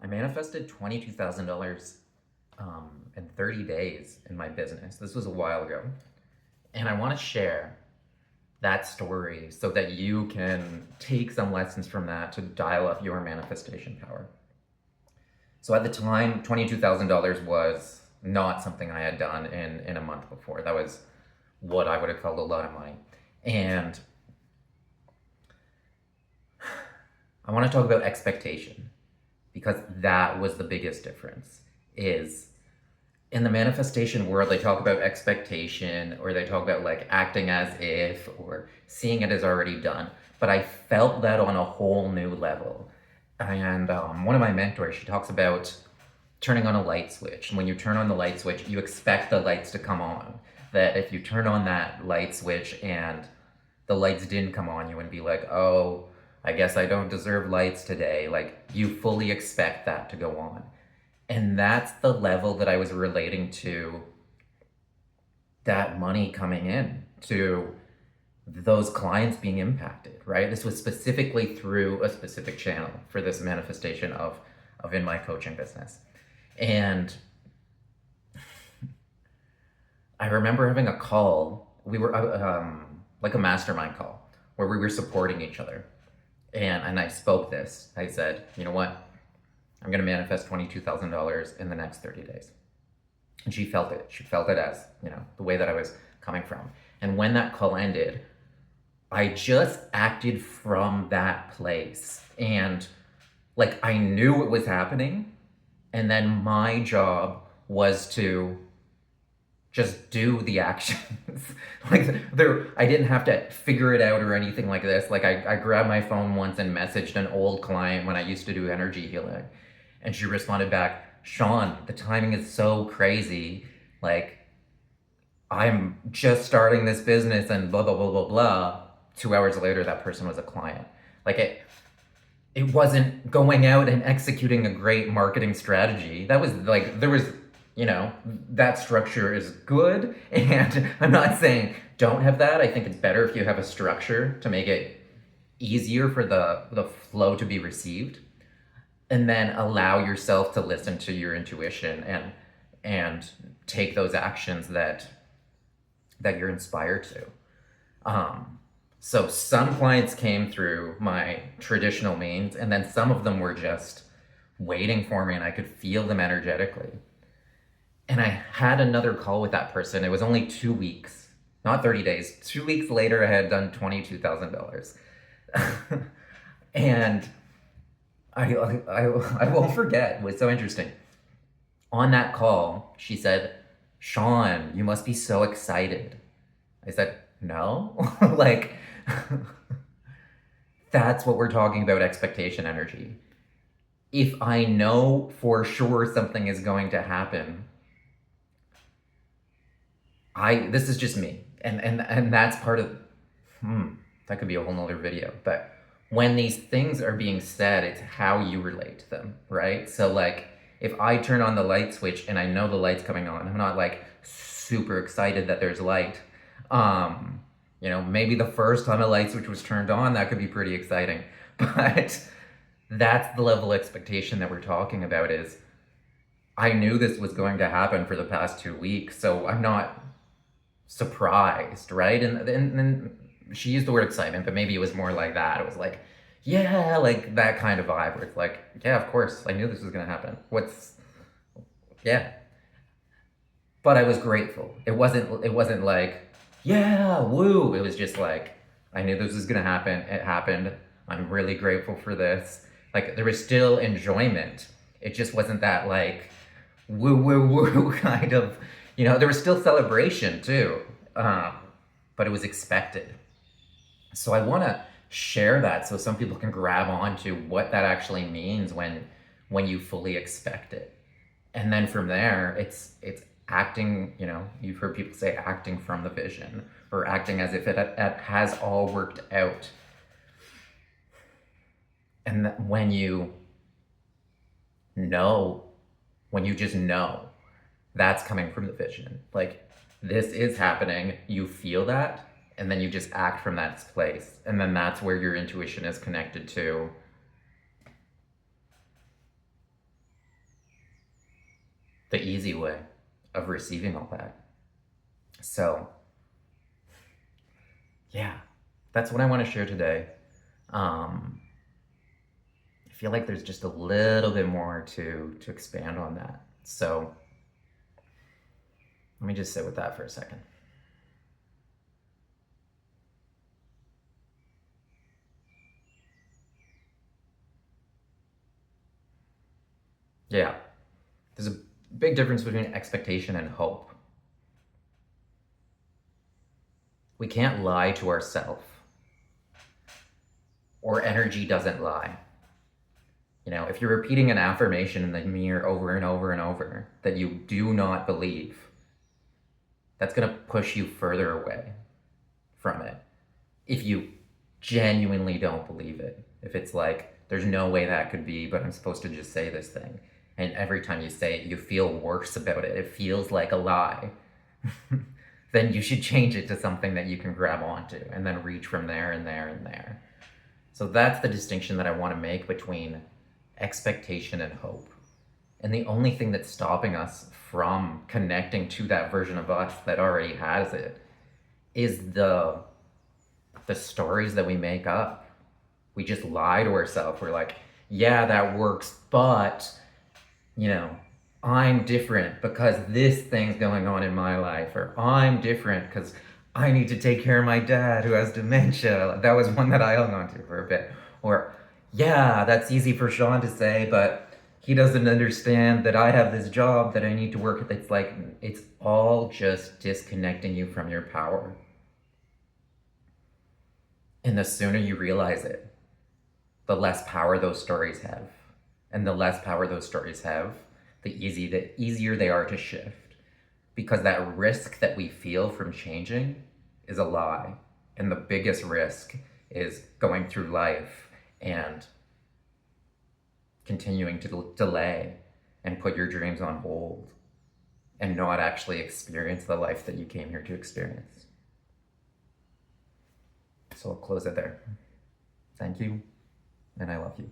I manifested $22,000 in 30 days in my business. This was a while ago. And I want to share that story so that you can take some lessons from that to dial up your manifestation power. So at the time, $22,000 was not something I had done in a month before. That was what I would have called a lot of money. And I want to talk about expectation because that was the biggest difference. Is in the manifestation world, they talk about expectation or they talk about like acting as if or seeing it as already done. But I felt that on a whole new level. And one of my mentors, she talks about turning on a light switch. And when you turn on the light switch, you expect the lights to come on. That if you turn on that light switch and the lights didn't come on, you wouldn't be like, oh, I guess I don't deserve lights today. Like, you fully expect that to go on. And that's the level that I was relating to that money coming in, to those clients being impacted, right? This was specifically through a specific channel for this manifestation of in my coaching business. And I remember having a call. We were like a mastermind call where we were supporting each other. And I spoke this. I said, you know what? I'm going to manifest $22,000 in the next 30 days. And she felt it. She felt it as, the way that I was coming from. And when that call ended, I just acted from that place. And like, I knew it was happening. And then my job was to just do the actions. I didn't have to figure it out or anything like this. Like I grabbed my phone once and messaged an old client when I used to do energy healing. And she responded back, Sean, the timing is so crazy. Like, I'm just starting this business and blah, blah, blah, blah, blah. 2 hours later, that person was a client. Like it wasn't going out and executing a great marketing strategy. That was like, there was, that structure is good. And I'm not saying don't have that. I think it's better if you have a structure to make it easier for the flow to be received. And then allow yourself to listen to your intuition and take those actions that you're inspired to. So some clients came through my traditional means, and then some of them were just waiting for me, and I could feel them energetically. And I had another call with that person. It was only 2 weeks, not 30 days. 2 weeks later, I had done $22,000. And I won't forget. It was so interesting. On that call, she said, Sean, you must be so excited. I said, no. Like, that's what we're talking about, expectation energy. If I know for sure something is going to happen, this is just me. And that's part of, that could be a whole nother video. But when these things are being said, it's how you relate to them, right? So like, if I turn on the light switch and I know the light's coming on, I'm not like super excited that there's light. Maybe the first time a light switch was turned on, that could be pretty exciting. But that's the level of expectation that we're talking about. Is I knew this was going to happen for the past 2 weeks, so I'm not surprised, right? And she used the word excitement, but maybe it was more like that. It was like, yeah, like that kind of vibe where it's like, yeah, of course, I knew this was going to happen. Yeah. But I was grateful. It wasn't like, yeah, woo. It was just like, I knew this was going to happen. It happened. I'm really grateful for this. Like, there was still enjoyment. It just wasn't that like, woo, woo, woo kind of, there was still celebration too. But it was expected. So I want to share that so some people can grab onto what that actually means when you fully expect it. And then from there, it's acting, you've heard people say acting from the vision or acting as if it has all worked out. And when you just know, that's coming from the vision. Like, this is happening, you feel that, and then you just act from that place. And then that's where your intuition is connected to the easy way of receiving all that. So, yeah, that's what I want to share today. I feel like there's just a little bit more to expand on that. So, let me just sit with that for a second. Yeah, there's a big difference between expectation and hope. We can't lie to ourselves, or energy doesn't lie. You know, if you're repeating an affirmation in the mirror over and over and over that you do not believe, that's going to push you further away from it. If you genuinely don't believe it, if it's like, there's no way that could be, but I'm supposed to just say this thing. And every time you say it, you feel worse about it. It feels like a lie. Then you should change it to something that you can grab onto and then reach from there and there and there. So that's the distinction that I want to make between expectation and hope. And the only thing that's stopping us from connecting to that version of us that already has it is the stories that we make up. We just lie to ourselves. We're like, yeah, that works, but, you know, I'm different because this thing's going on in my life, or I'm different because I need to take care of my dad who has dementia. That was one that I hung on to for a bit. Or, yeah, that's easy for Sean to say, but he doesn't understand that I have this job that I need to work with. It's like, it's all just disconnecting you from your power. And the sooner you realize it, the less power those stories have. And the less power those stories have, the easier they are to shift. Because that risk that we feel from changing is a lie. And the biggest risk is going through life and continuing to delay and put your dreams on hold and not actually experience the life that you came here to experience. So I'll close it there. Thank you, and I love you.